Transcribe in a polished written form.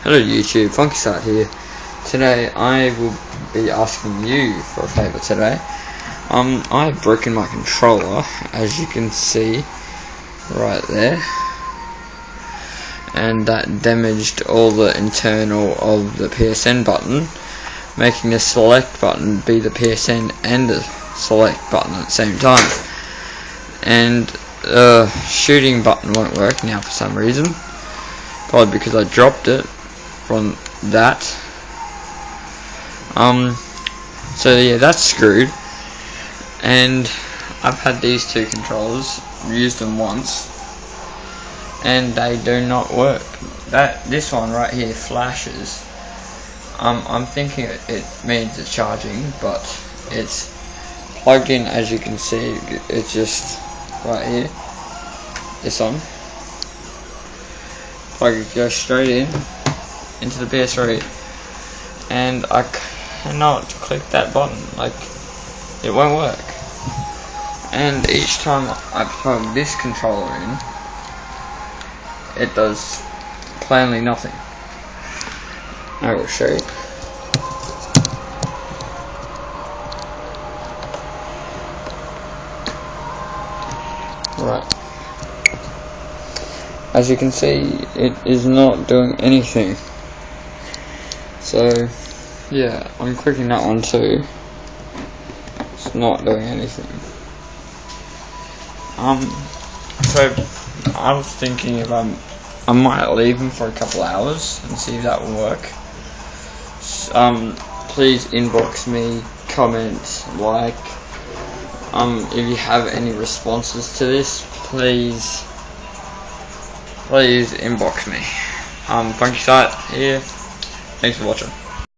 Hello YouTube, FunkyStart here. Today I will be asking you for a favour today. I've broken my controller, as you can see right there, and that damaged all the internal of the PSN button, making the select button be the PSN and the select button at the same time. And the shooting button won't work now for some reason, probably because I dropped it from that. So yeah, that's screwed. And I've had these two controllers, used them once, and they do not work. This one right here flashes. I'm thinking it means it's charging, but it's plugged in, as you can see. It's just right here. This one. Plug it, goes straight into the PS3, and I cannot click that button. Like, it won't work. And each time I plug this controller in, it does plainly nothing. I will show you. Right. As you can see, it is not doing anything. So, yeah, I'm clicking that one too. It's not doing anything. So I was thinking if I might leave them for a couple hours and see if that will work. Please inbox me, comment, like. If you have any responses to this, please inbox me. FunkyStart here. Thanks for watching.